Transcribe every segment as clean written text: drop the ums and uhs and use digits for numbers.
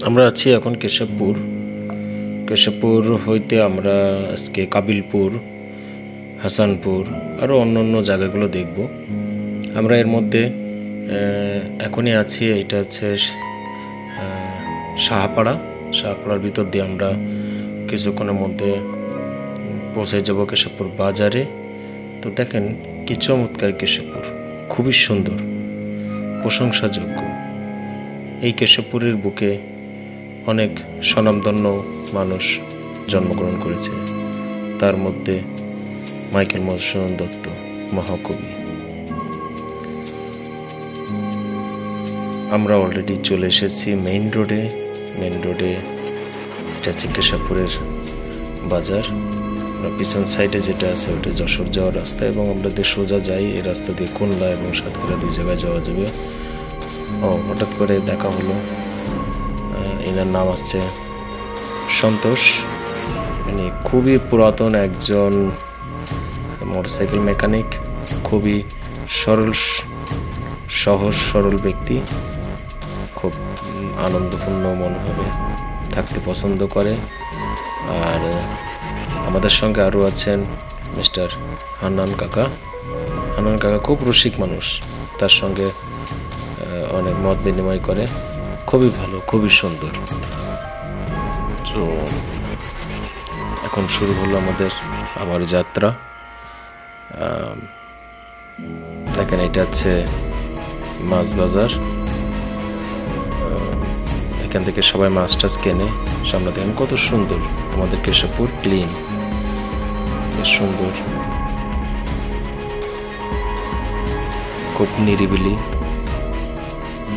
আমরা আছি এখন কেশবপুর। কেশবপুর হইতে আমরা আজকে কাবিলপুর, হাসানপুর আরও অন্য জায়গাগুলো দেখব। আমরা এর মধ্যে এখনই আছি, এটা হচ্ছে শাহপাড়ার ভিতর দিয়ে আমরা কিছুক্ষণের মধ্যে পৌঁছে যাব কেশবপুর বাজারে। তো দেখেন কি চমৎকার কেশবপুর, খুবই সুন্দর, প্রশংসাযোগ্য। এই কেশবপুরের বুকে অনেক স্বনামধন্য মানুষ জন্মগ্রহণ করেছে, তার মধ্যে মাইকেল মধুসূদন দত্ত মহাকবি। আমরা অলরেডি চলে এসেছি মেইন রোডে। এটা হচ্ছে কেশবপুরের বাজার। আমরা পিছন সাইডে যেটা আছে ওটা যশোর যাওয়ার রাস্তা, এবং আমরা সোজা যাই এই রাস্তা দিয়ে খুলনা এবং সাতক্ষীরা দুই জায়গায় যাওয়া যাবে। হঠাৎ করে দেখা হলো, এনার নাম আসছে সন্তোষ, মানে খুবই পুরাতন একজন মোটরসাইকেল মেকানিক, খুবই সহজ সরল ব্যক্তি, খুব আনন্দপূর্ণ মনোভাবে থাকতে পছন্দ করে। আর আমাদের সঙ্গে আরও আছেন মিস্টার হান্নান কাকা। খুব রসিক মানুষ, তার সঙ্গে অনেক মত বিনিময় করে, খুবই ভালো, খুবই সুন্দর। তো এখন শুরু হলো আমাদের আবার যাত্রা। দেখেন এটা হচ্ছে মাছ বাজার, এখান থেকে সবাই মাছ টাছ কেনে। সামনে দেখেন কত সুন্দর আমাদের কেশবপুর, ক্লিন, বেশ সুন্দর, খুব নিরিবিলি।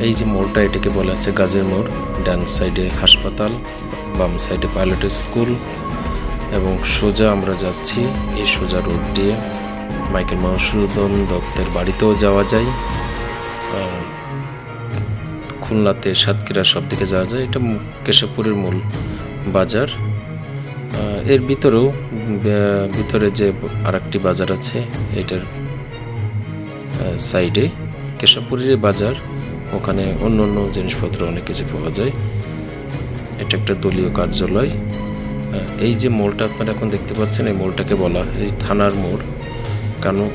এই যে মোড়টা, এটাকে বলা আছে গাজের মোড়। ডান সাইডে হাসপাতাল, বাম সাইডে পাইলট স্কুল, এবং সোজা আমরা যাচ্ছি এই সোজা রোড দিয়ে মাইকেল মধুসূদন দত্তের বাড়িতেও যাওয়া যায়। খুলনাতে সাতক্ষীরা সব দিকে যাওয়া যায়। এটা কেশবপুরের মূল বাজার। এর ভিতরে যে আরেকটি বাজার আছে, এটার সাইডে কেশবপুরের বাজার, ওখানে অন্য জিনিসপত্র অনেক কিছু পাওয়া যায়। এটা একটা দলীয় কার্যালয়। এই যে মোড়টা আপনারা এখন দেখতে পাচ্ছেন, এই মোড়টাকে বলা এই থানার মোড়,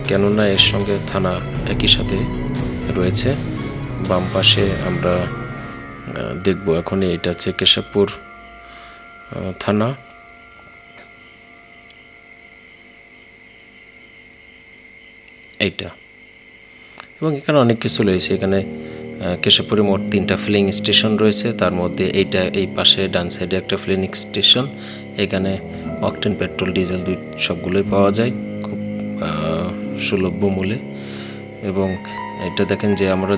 কেননা এর সঙ্গে থানা একই সাথে রয়েছে। বাম পাশে আমরা দেখব এখন, এটা হচ্ছে কেশবপুর থানা। এইটা, এবং এখানে অনেক কিছু রয়েছে। এখানে কেশবপুরে মোট 3টা ফিলিং স্টেশন রয়েছে, তার মধ্যে এই পাশে ডান সাইডে একটা ফিলিং স্টেশন। এখানে অকটেন, পেট্রোল, ডিজেল সবগুলোই পাওয়া যায় খুব সুলভ্য মূল্যে। এবং এটা দেখেন যে আমরা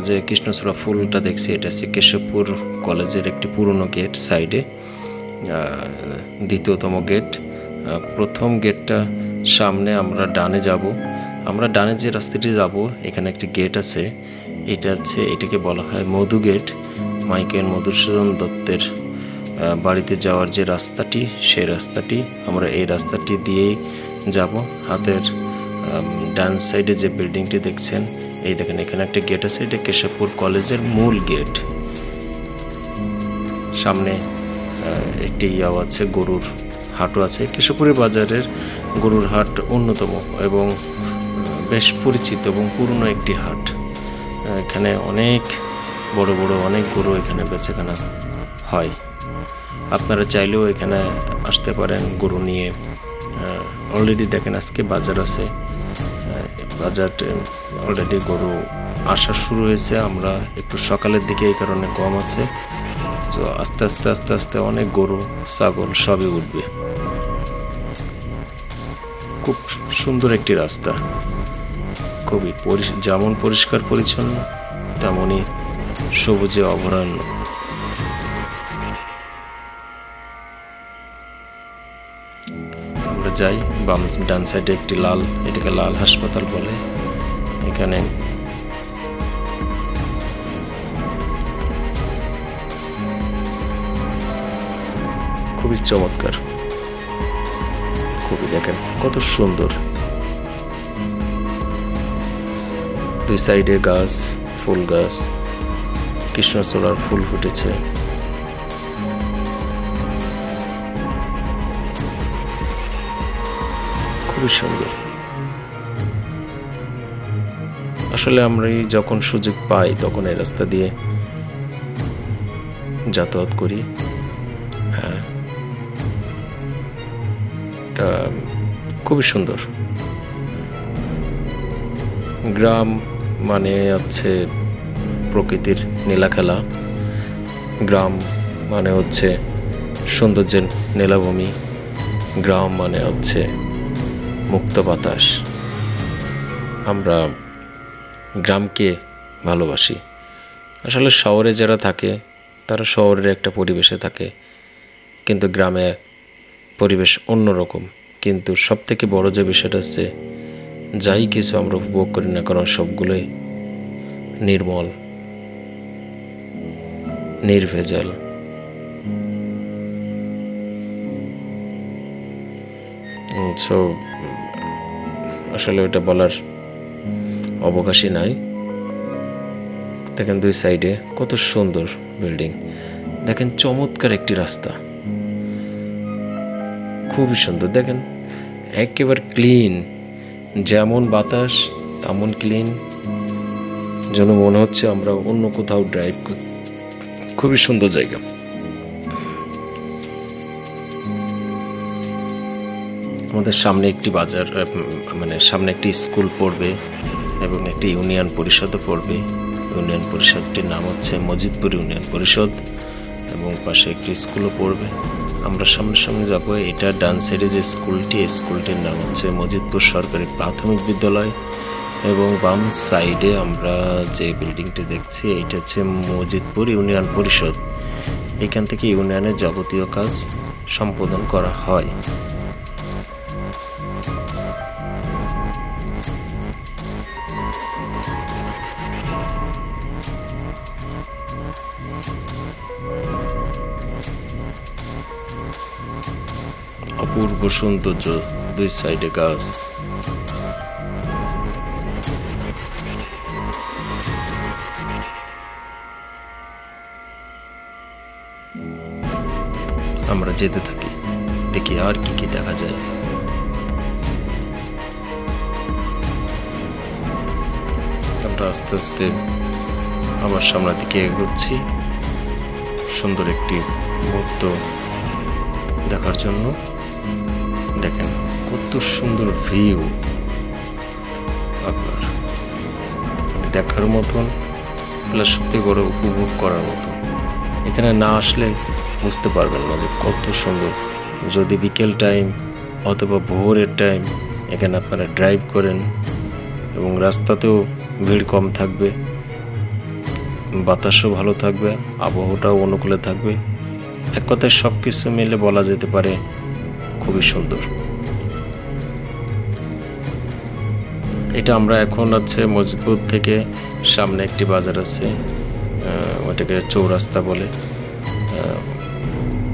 যে কৃষ্ণচূড়া ফুলটা দেখছি, এটা হচ্ছে কেশবপুর কলেজের একটি পুরনো গেট, সাইডে 2তম গেট। প্রথম গেটটা সামনে, আমরা ডানে যাব। আমরা ডানে যে রাস্তাটি যাব, এখানে একটি গেট আছে, এটাকে বলা হয় মধু গেট। মাইকেল মধুসূদন দত্তের বাড়িতে যাওয়ার যে রাস্তাটি, সেই রাস্তাটি, আমরা এই রাস্তাটি দিয়েই যাব। হাতের ডান সাইডে যে বিল্ডিংটি দেখছেন, এই দেখেন এখানে একটা গেট আছে, এটা কেশবপুর কলেজের মূল গেট। সামনে একটি আছে, গরুর হাটও আছে। কেশবপুরের বাজারের গরুর হাট অন্যতম এবং বেশ পরিচিত এবং পুরনো একটি হাট। এখানে অনেক বড় অনেক গরু এখানে বেচাকেনা হয়। আপনারা চাইলেও এখানে আসতে পারেন গরু নিয়ে। অলরেডি দেখেন আজকে বাজার আছে, বাজারে অলরেডি গরু আসা শুরু হয়েছে। আমরা একটু সকালের দিকে, এই কারণে কম আছে। তো আস্তে আস্তে অনেক গরু, ছাগল সবই উঠবে। খুব সুন্দর একটি রাস্তা, খুবই যেমন পরিষ্কার পরিচ্ছন্ন, তেমনই সবুজে অভয়ারণ্য। আমরা যাই, ডান সাইডে একটি এটাকে লাল হাসপাতাল বলে। এখানে খুবই চমৎকার, খুবই, দেখেন কত সুন্দর। দুই সাইডে গাছ, ফুল গাছ, কৃষ্ণচূড়ার ফুল ফুটেছে। খুবই সুন্দর। আসলে আমরা যখন সুযোগ পাই তখন এই রাস্তা দিয়ে যাতায়াত করি। হ্যাঁ, এটা খুবই সুন্দর। গ্রাম মানে হচ্ছে প্রকৃতির নীলাখেলা, গ্রাম মানে হচ্ছে সৌন্দর্যের নীলাভূমি, গ্রাম মানে হচ্ছে মুক্ত বাতাস। আমরা গ্রামকে ভালোবাসি। আসলে শহরে যারা থাকে তারা শহরের একটা পরিবেশে থাকে, কিন্তু গ্রামে পরিবেশ অন্যরকম। কিন্তু সবথেকে বড় যে বিষয়টা হচ্ছে, যাই কিছু আমরা উপভোগ করি না কারণ সবগুলোই নির্মল, নির্ভেজাল। সো আসলে ওটা বলার অবকাশই নাই। দেখেন দুই সাইডে কত সুন্দর বিল্ডিং, দেখেন চমৎকার একটি রাস্তা, খুবই সুন্দর। দেখেন একেবারে ক্লিন, যেমন বাতাস তেমন ক্লিন, যেন মনে হচ্ছে আমরা অন্য কোথাও ড্রাইভ করি। খুবই সুন্দর জায়গা। আমাদের সামনে একটি বাজার, মানে সামনে একটি স্কুল পড়বে এবং একটি ইউনিয়ন পরিষদও পড়বে। ইউনিয়ন পরিষদটির নাম হচ্ছে মজিদপুর ইউনিয়ন পরিষদ এবং পাশে একটি স্কুলও পড়বে। আমরা সামনে যাব। এটা ডান সাইডে যে স্কুলটি, স্কুলটির নাম হচ্ছে মজিদপুর সরকারি প্রাথমিক বিদ্যালয় এবং বাম সাইডে আমরা যে বিল্ডিংটি দেখছি এইটা হচ্ছে মজিদপুর ইউনিয়ন পরিষদ। এখান থেকে ইউনিয়নের যাবতীয় কাজ সম্পাদন করা হয়। অপূর্ব সৌন্দর্য, দুই সাইডে গাছ। আমরা যেতে থাকি, দেখি আর কি কি দেখা যায়। আমরা আস্তে আস্তে আবার সামনের দিকে এগোচ্ছি সুন্দর একটি মুহূর্ত দেখার জন্য। দেখেন কত সুন্দর ভিউ, আপনার দেখার মতন, প্লাস সত্যি করে উপভোগ করার মতন। এখানে না আসলে বুঝতে পারবেন না যে কত সুন্দর। যদি বিকেল টাইম অথবা ভোরের টাইম এখানে আপনারা ড্রাইভ করেন এবং রাস্তাতেও ভিড় কম থাকবে, বাতাসও ভালো থাকবে, আবহাওয়াটাও অনুকূলে থাকবে। এক কথায় সব কিছু মিলে বলা যেতে পারে খুবই সুন্দর। এটা আমরা এখন আছে মজিদপুর থেকে সামনে একটি বাজার আছে, ওটাকে চৌরাস্তা বলে।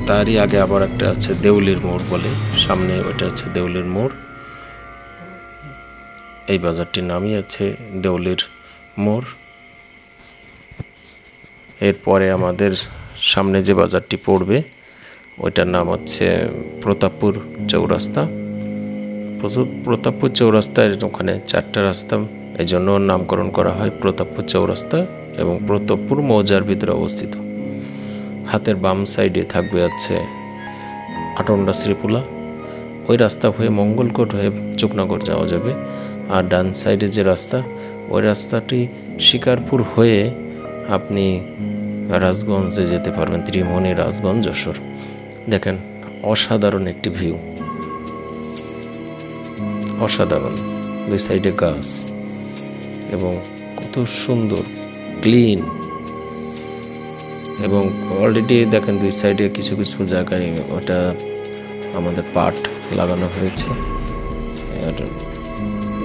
তারই আগে আবার একটা আছে দেউলির মোড় বলে, সামনে ওটা হচ্ছে দেউলির মোড়। এই বাজারটির নামই আছে দেউলির মোড়। এরপরে আমাদের সামনে যে বাজারটি পড়বে ওইটার নাম হচ্ছে প্রতাপপুর চৌরাস্তা। প্রতাপপুর চৌরাস্তার ওখানে 4টা রাস্তা, এই জন্য নামকরণ করা হয় প্রতাপপুর চৌরাস্তা এবং প্রতাপপুর মৌজার ভিতরে অবস্থিত। হাতের বাম সাইডে থাকবে হচ্ছে আটন্ডা শ্রীপুলা, ওই রাস্তা হয়ে মঙ্গলকোট হয়ে চুকনগর যাওয়া যাবে। আর ডান সাইডে যে রাস্তা, ওই রাস্তাটি শিকারপুর হয়ে আপনি রাজগঞ্জে যেতে পারবেন, ত্রিমোহনী, রাজগঞ্জ, যশোর। দেখেন অসাধারণ একটি ভিউ, অসাধারণ। দুই সাইডে গাছ এবং কত সুন্দর ক্লিন। এবং অলরেডি দেখেন দুই সাইডে কিছু কিছু জায়গায় ওটা আমাদের পাট লাগানো হয়েছে।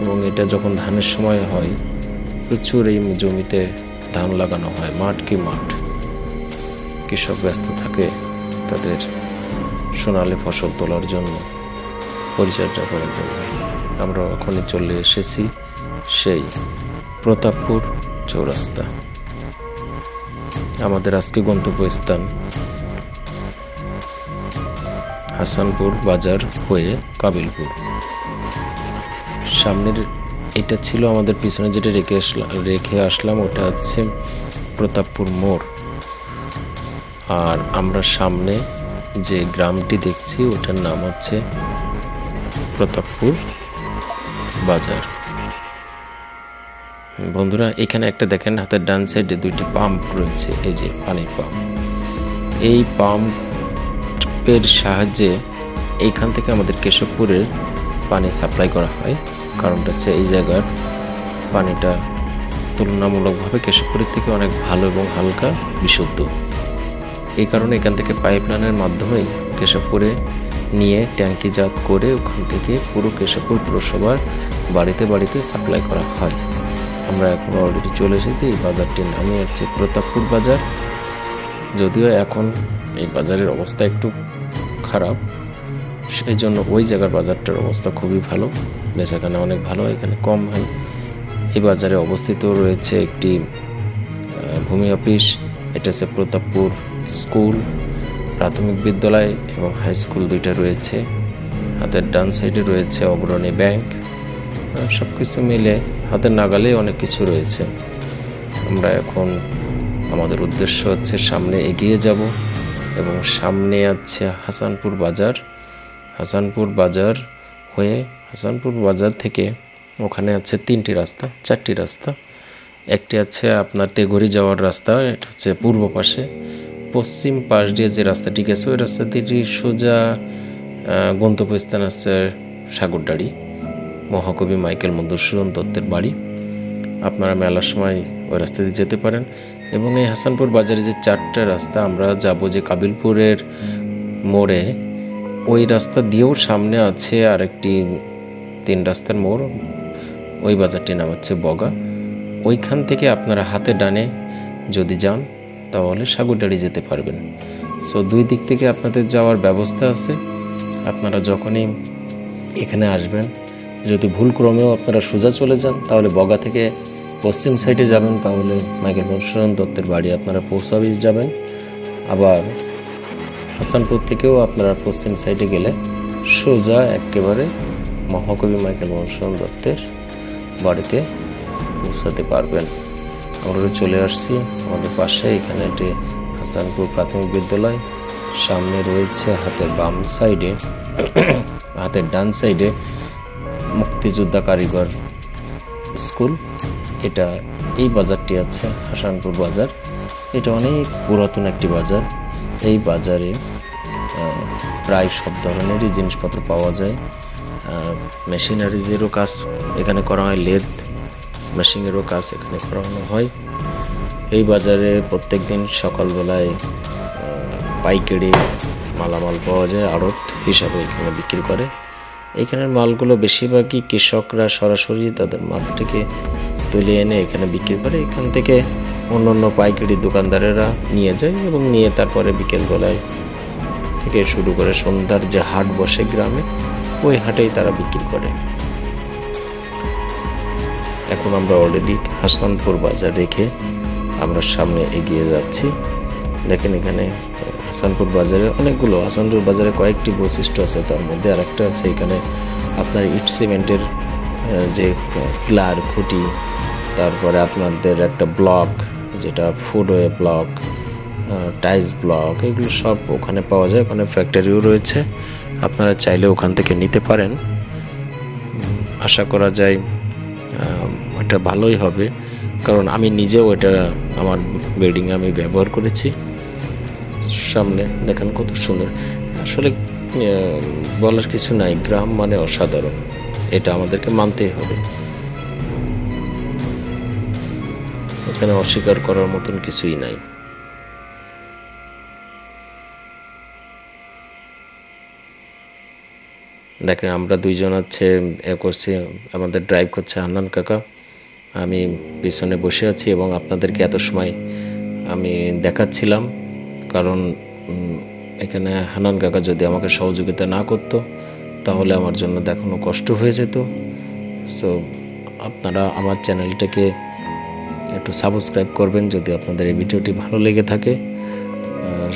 এবং এটা যখন ধানের সময় হয় প্রচুর এই জমিতে ধান লাগানো হয়, মাঠ কি মাঠ। কৃষক ব্যস্ত থাকে তাদের সোনালি ফসল তোলার জন্য, পরিচর্যা করার জন্য। আমরা ওখানে চলে এসেছি সেই প্রতাপপুর চৌরাস্তা। আমাদের আজকে গন্তব্যস্থান হাসানপুর বাজার হয়ে কাবিলপুর। সামনের এটা ছিল আমাদের পিছনে যেটা রেখে আসলাম, ওটা হচ্ছে প্রতাপপুর মোড়। আর আমরা সামনে যে গ্রামটি দেখছি ওটার নাম হচ্ছে প্রতাপপুর বাজার। বন্ধুরা, এখানে একটা দেখেন, হাতের ডান সাইডে দুইটি পাম্প রয়েছে, এই যে পানির পাম্প। এই পাম্পের সাহায্যে এইখান থেকে আমাদের কেশবপুরের পানি সাপ্লাই করা হয়। কারণটা হচ্ছে এই জায়গার পানিটা তুলনামূলকভাবে কেশবপুরের থেকে অনেক ভালো এবং হালকা বিশুদ্ধ। এই কারণে এখান থেকে পাইপলাইনের মাধ্যমেই কেশবপুরে নিয়ে ট্যাঙ্কিজাত করে ওখান থেকে পুরো কেশবপুর পুরসভার বাড়িতে বাড়িতে সাপ্লাই করা হয়। আমরা এখন অলরেডি চলে এসেছি। এই বাজারটির নামই হচ্ছে প্রতাপপুর বাজার। যদিও এখন এই বাজারের অবস্থা একটু খারাপ, সেই জন্য ওই জায়গার বাজারটার অবস্থা খুবই ভালো, বেচাকেনা অনেক ভালো, এখানে কম হয়। এই বাজারে অবস্থিত রয়েছে একটি ভূমি অফিস, এটা হচ্ছে প্রতাপপুর স্কুল, প্রাথমিক বিদ্যালয় এবং হাই স্কুল দুইটা রয়েছে। হাতের ডান সাইডে রয়েছে অগ্রণী ব্যাংক। সব কিছু মিলে হাতের নাগালে অনেক কিছু রয়েছে। আমরা এখন আমাদের উদ্দেশ্য হচ্ছে সামনে এগিয়ে যাব এবং সামনে আছে হাসানপুর বাজার। হাসানপুর বাজার হয়ে হাসানপুর বাজার থেকে ওখানে আছে চারটি রাস্তা। একটি আছে আপনার তেঘরি যাওয়ার রাস্তা, এটা হচ্ছে পূর্ব পাশে। পশ্চিম পাশ দিয়ে যে রাস্তাটি গেছে ওই রাস্তাটি সোজা গন্তব্যস্থান আছে সাগরদাড়ি, মহাকবি মাইকেল মধুসূদন দত্তের বাড়ি। আপনারা মেলার সময় ওই রাস্তা দিয়ে যেতে পারেন। এবং এই হাসানপুর বাজারে যে চারটা রাস্তা, আমরা যাব যে কাবিলপুরের মোড়ে, ওই রাস্তা দিয়েও সামনে আছে আরেকটি 3 রাস্তার মোড়। ওই বাজারটির নাম হচ্ছে বগা। ওইখান থেকে আপনারা হাতে ডানে যদি যান তাহলে সাগরদাড়ি যেতে পারবেন। সো দুই দিক থেকে আপনাদের যাওয়ার ব্যবস্থা আছে। আপনারা যখনই এখানে আসবেন, যদি ভুলক্রমেও আপনারা সোজা চলে যান তাহলে বগা থেকে পশ্চিম সাইডে যাবেন, তাহলে মাইকেল মধুসূদন দত্তের বাড়ি আপনারা পোস্ট অফিস যাবেন। আবার হাসানপুর থেকেও আপনারা পশ্চিম সাইডে গেলে সোজা একেবারে মহাকবি মাইকেল মধুসূদন দত্তের বাড়িতে পৌঁছাতে পারবেন। আমরা চলে আসছি আমাদের পাশে, এখানে একটি হাসানপুর প্রাথমিক বিদ্যালয়। সামনে রয়েছে হাতের বাম সাইডে, হাতের ডান সাইডে মুক্তিযোদ্ধা কারিগর স্কুল। এটা এই বাজারটি আছে হাসানপুর বাজার। এটা অনেক পুরাতন একটি বাজার। এই বাজারে প্রায় সব ধরনেরই জিনিসপত্র পাওয়া যায়। মেশিনারিজেরও কাজ এখানে করা হয়, লেদ মেশিনেরও কাজ এখানে করানো হয়। এই বাজারে প্রত্যেক দিন সকালবেলায় পাইকারি মালামাল পাওয়া যায়, আড়ত হিসাবে এখানে বিক্রি করে। এইখানের মালগুলো বেশিরভাগই কৃষকরা সরাসরি তাদের মাঠ থেকে তুলে এনে এখানে বিক্রি করে। এখান থেকে অন্য পাইকারি দোকানদারেরা নিয়ে যায় এবং নিয়ে তারপরে বিকেলবেলায় থেকে শুরু করে সন্ধ্যার যে হাট বসে গ্রামে, ওই হাটেই তারা বিক্রি করে। এখন আমরা অলরেডি হাসানপুর বাজার রেখে আমরা সামনে এগিয়ে যাচ্ছি। দেখেন এখানে হাসানপুর বাজারে অনেকগুলো, হাসানপুর বাজারে কয়েকটি বৈশিষ্ট্য আছে, তার মধ্যে আরেকটা আছে এখানে আপনার ইট সিমেন্টের যে পিলার খুঁটি, তারপরে আপনাদের একটা ব্লক যেটা ফুডওয়ে ব্লক, টাইলস ব্লক, এগুলো সব ওখানে পাওয়া যায়। ওখানে ফ্যাক্টরিও রয়েছে, আপনারা চাইলে ওখান থেকে নিতে পারেন। আশা করা যায় এটা ভালোই হবে, কারণ আমি নিজেও এটা আমার বিল্ডিংয়ে আমি ব্যবহার করেছি। সামনে দেখেন কত সুন্দর, আসলে বলার কিছু নাই, গ্রাম মানে অসাধারণ, এটা আমাদেরকে মানতেই হবে। এখানে অস্বীকার করার মতন কিছুই নাই। দেখেন আমরা দুইজন আছে করছি, আমাদের ড্রাইভ করছে হান্নান কাকা, আমি পিছনে বসে আছি এবং আপনাদেরকে এত সময় আমি দেখাচ্ছিলাম, কারণ এখানে হান্নান কাকা যদি আমাকে সহযোগিতা না করতো তাহলে আমার জন্য দেখানো কষ্ট হয়ে যেত। সো আপনারা আমার চ্যানেলটাকে একটু সাবস্ক্রাইব করবেন যদি আপনাদের এই ভিডিওটি ভালো লেগে থাকে। আর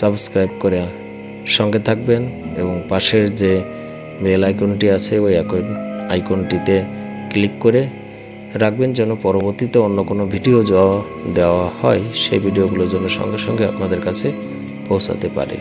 সাবস্ক্রাইব করে সঙ্গে থাকবেন এবং পাশের যে বেল আইকনটি আছে ওই আইকনটিতে ক্লিক করে রাখবেন যেন পরবর্তীতে অন্য কোনো ভিডিও দেওয়া হয় সেই ভিডিওগুলো যেন সঙ্গে সঙ্গে আপনাদের কাছে পৌঁছাতে পারে।